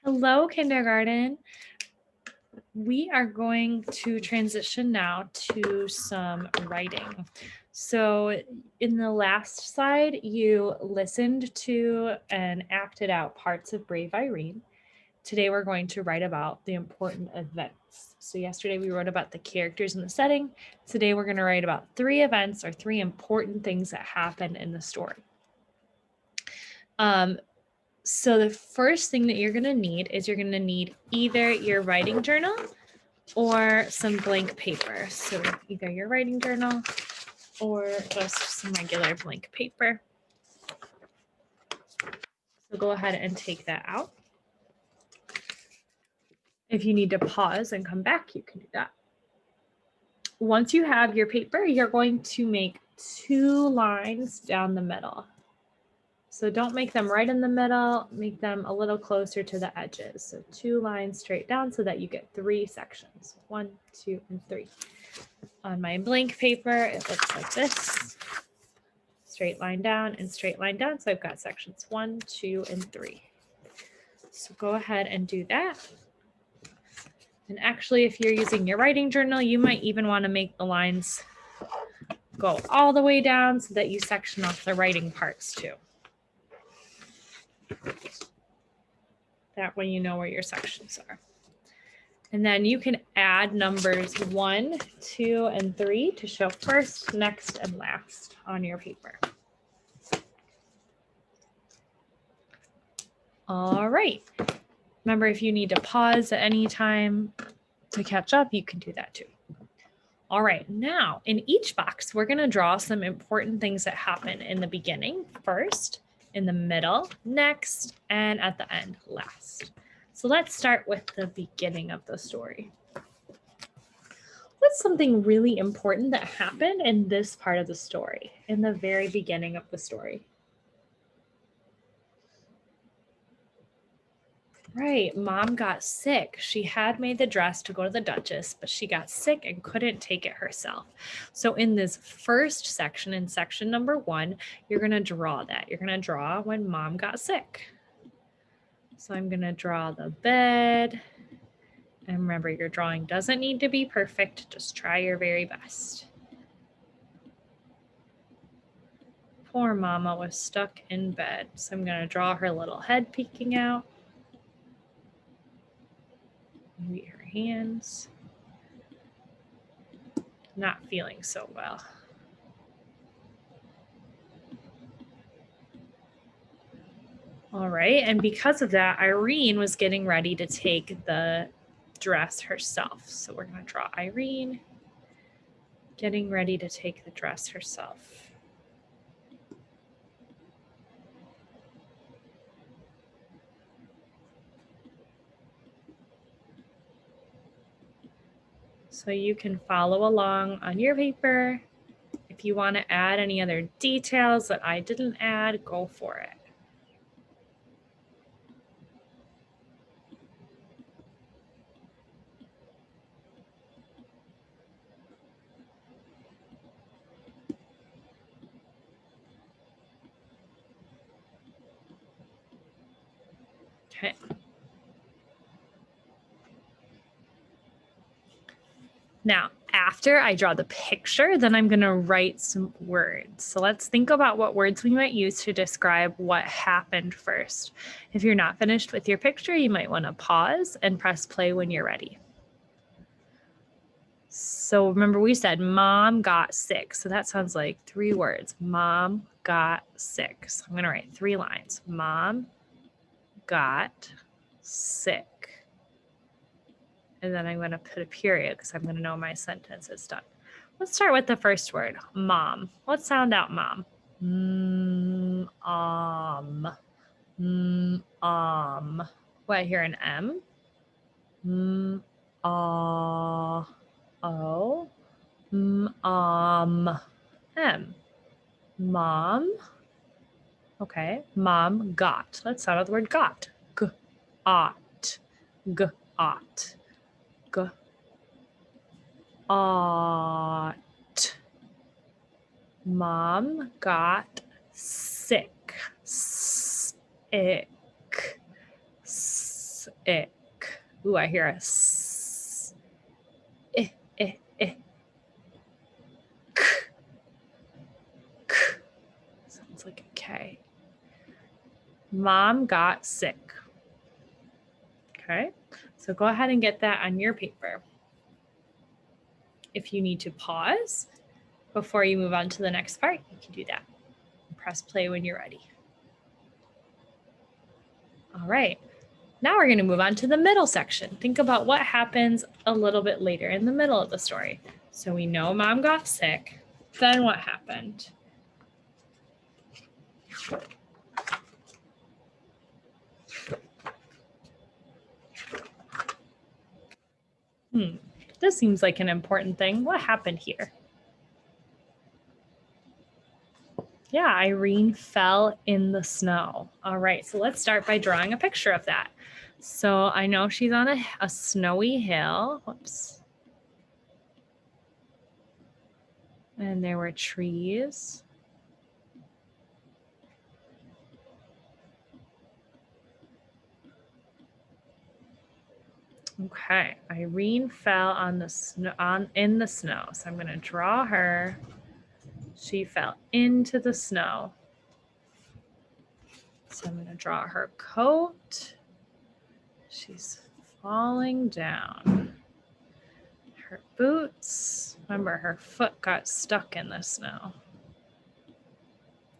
Hello, kindergarten. We are going to transition now to some writing. So in the last slide, you listened to and acted out parts of Brave Irene. Today, we're going to write about the important events. So yesterday, we wrote about the characters and the setting. Today, we're going to write about 3 events or 3 important things that happened in the story. So the first thing that you're going to need is you're going to need either your writing journal or some blank paper. So either your writing journal or just some regular blank paper. So go ahead and take that out. If you need to pause and come back, you can do that. Once you have your paper, you're going to make 2 lines down the middle. So don't make them right in the middle, make them a little closer to the edges. So 2 lines straight down so that you get 3 sections, 1, 2, and 3. On my blank paper, it looks like this. Straight line down and straight line down. So I've got sections 1, 2, and 3. So go ahead and do that. And actually, if you're using your writing journal, you might even want to make the lines go all the way down so that you section off the writing parts too. That way you know where your sections are. And then you can add numbers 1, 2, and 3 to show first, next, and last on your paper. All right. Remember, if you need to pause at any time to catch up, you can do that too. All right, now in each box, we're going to draw some important things that happen in the beginning first, in the middle next, and at the end last. So let's start with the beginning of the story. What's something really important that happened in this part of the story, in the very beginning of the story? Right, Mom got sick. She had made the dress to go to the Duchess, but she got sick and couldn't take it herself. So in this first section, in section number 1, you're going to draw that. You're going to draw when Mom got sick. So I'm going to draw the bed. And remember, your drawing doesn't need to be perfect. Just try your very best. Poor Mama was stuck in bed. So I'm going to draw her little head peeking out. Maybe her hands. Not feeling so well. All right, and because of that, Irene was getting ready to take the dress herself. So we're going to draw Irene getting ready to take the dress herself. So you can follow along on your paper. If you want to add any other details that I didn't add, go for it. Okay. Now, after I draw the picture, then I'm going to write some words. So let's think about what words we might use to describe what happened first. If you're not finished with your picture, you might want to pause and press play when you're ready. So remember, we said Mom got sick. So that sounds like 3 words. Mom got sick. So I'm going to write 3 lines. Mom got sick. And then I'm going to put a period because I'm going to know my sentence is done. Let's start with the first word, mom. Let's sound out mom. What, I hear an M? O. M. Mom. Okay, mom got. Let's sound out the word got. G-ot. G-ot. G-ot. Mom got sick. Sick. ick. Ooh, I hear a s. Eh, eh, eh. K. K. Sounds like a K. Mom got sick. Okay, so go ahead and get that on your paper. If you need to pause before you move on to the next part, you can do that. Press play when you're ready. All right, now we're going to move on to the middle section. Think about what happens a little bit later in the middle of the story. So we know Mom got sick. Then what happened? This seems like an important thing. What happened here? Yeah, Irene fell in the snow. All right, so let's start by drawing a picture of that. So I know she's on a snowy hill. Whoops. And there were trees. Okay, Irene fell on the snow, in the snow. So I'm going to draw her. She fell into the snow. So I'm going to draw her coat. She's falling down. Her boots. Remember, her foot got stuck in the snow.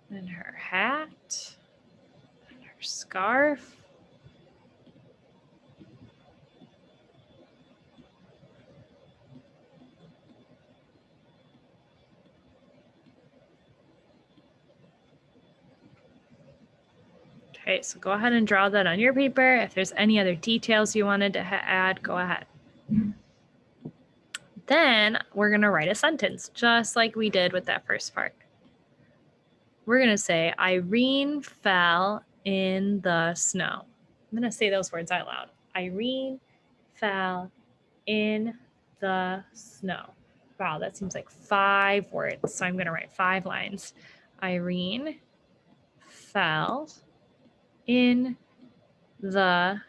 And her hat. And her scarf. Okay, so go ahead and draw that on your paper. If there's any other details you wanted to add, go ahead. Then we're going to write a sentence, just like we did with that first part. We're going to say, Irene fell in the snow. I'm going to say those words out loud. Irene fell in the snow. Wow, that seems like 5 words. So I'm going to write 5 lines. Irene fell in the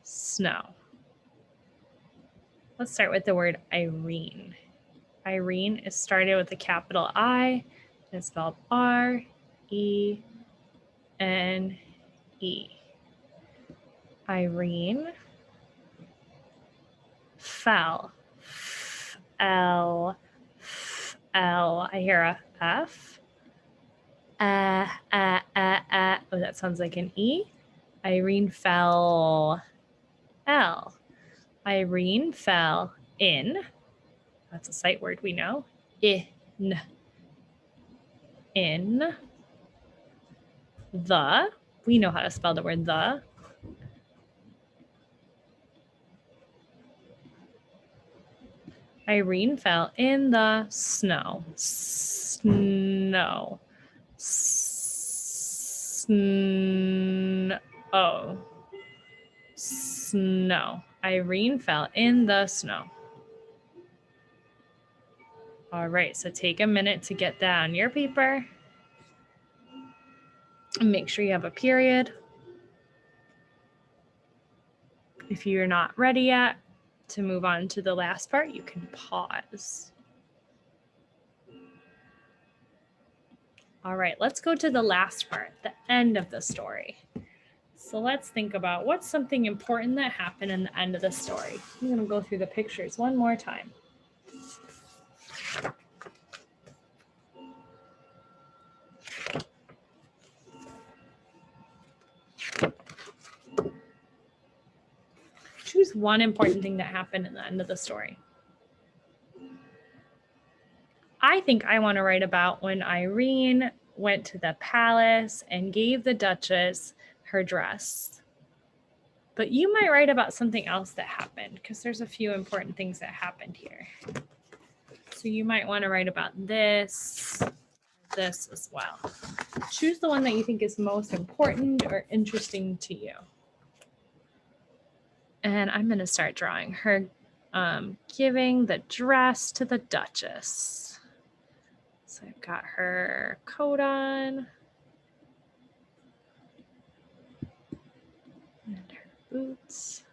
snow. Let's start with the word Irene. Irene is started with a capital I. It's spelled R-E-N-E. Irene fell. F-L. F-L. I hear a F. Oh, that sounds like an E. Irene fell. L. Irene fell in. That's a sight word we know. In. In. The. We know how to spell the word the. Irene fell in the snow. Snow. Snow. Snow. Irene fell in the snow. All right, so take a minute to get that on your paper. And make sure you have a period. If you're not ready yet to move on to the last part, you can pause. All right, let's go to the last part, the end of the story. So let's think about what's something important that happened in the end of the story. I'm going to go through the pictures one more time. Choose one important thing that happened in the end of the story. I think I want to write about when Irene went to the palace and gave the Duchess her dress. But you might write about something else that happened because there's a few important things that happened here. So you might want to write about this as well. Choose the one that you think is most important or interesting to you. And I'm going to start drawing her giving the dress to the Duchess. So I've got her coat on and her boots.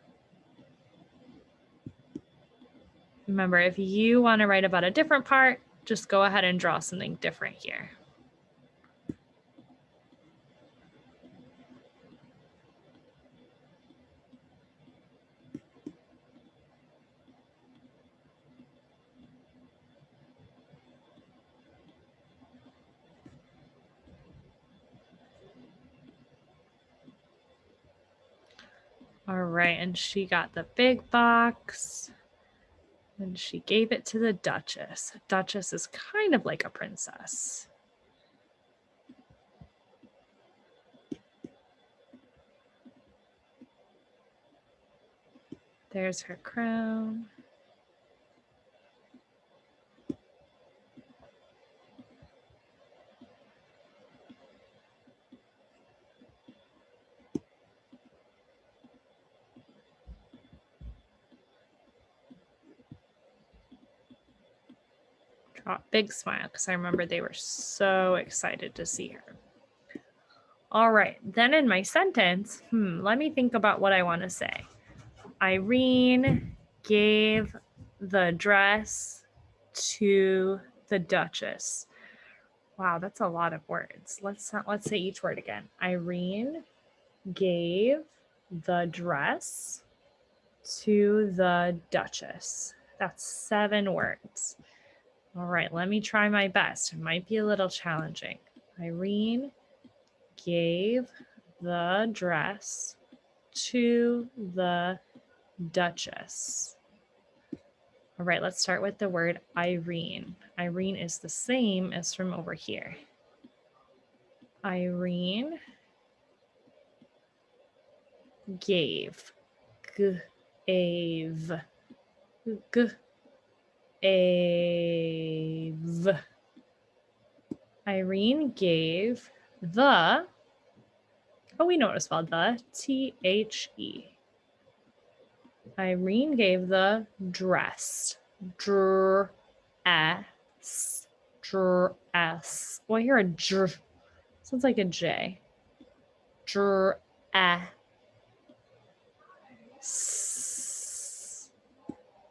Remember, if you want to write about a different part, just go ahead and draw something different here. All right, and she got the big box and she gave it to the Duchess. Duchess is kind of like a princess. There's her crown. Draw a big smile because I remember they were so excited to see her. All right, then in my sentence, let me think about what I want to say. Irene gave the dress to the Duchess. Wow, that's a lot of words. Let's say each word again. Irene gave the dress to the Duchess. That's 7 words. All right, let me try my best. It might be a little challenging. Irene gave the dress to the Duchess. All right, let's start with the word Irene. Irene is the same as from over here. Irene gave. Gave. Gave. Irene gave the, oh, we know what it's spelled, the, T-H-E. Irene gave the dress. Dress. Dress. Oh, I hear a dr. Sounds like a J. Dress.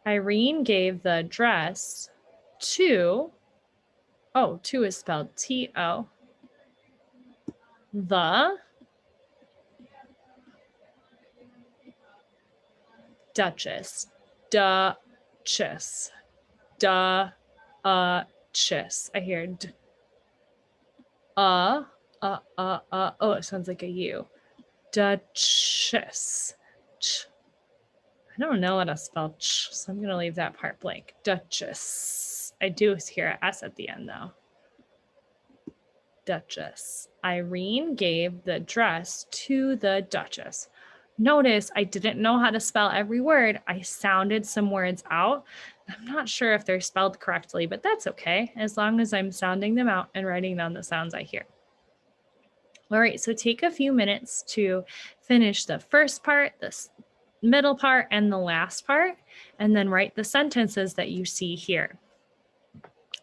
Irene gave the dress to, oh, to is spelled T-O. The Duchess. Duchess. Duchess. I hear d. Oh, it sounds like a U. Duchess. Ch. I don't know how to spell ch, so I'm going to leave that part blank. Duchess. I do hear an S at the end, though. Duchess. Irene gave the dress to the Duchess. Notice I didn't know how to spell every word. I sounded some words out. I'm not sure if they're spelled correctly, but that's okay, as long as I'm sounding them out and writing down the sounds I hear. All right, so take a few minutes to finish the first part, the middle part, and the last part, and then write the sentences that you see here.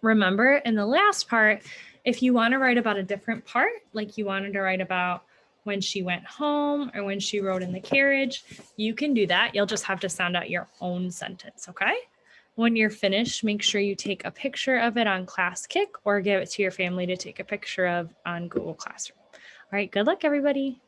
Remember, in the last part, if you want to write about a different part, like you wanted to write about when she went home or when she rode in the carriage, you can do that. You'll just have to sound out your own sentence, okay? When you're finished, make sure you take a picture of it on ClassKick or give it to your family to take a picture of on Google Classroom. All right, good luck, everybody.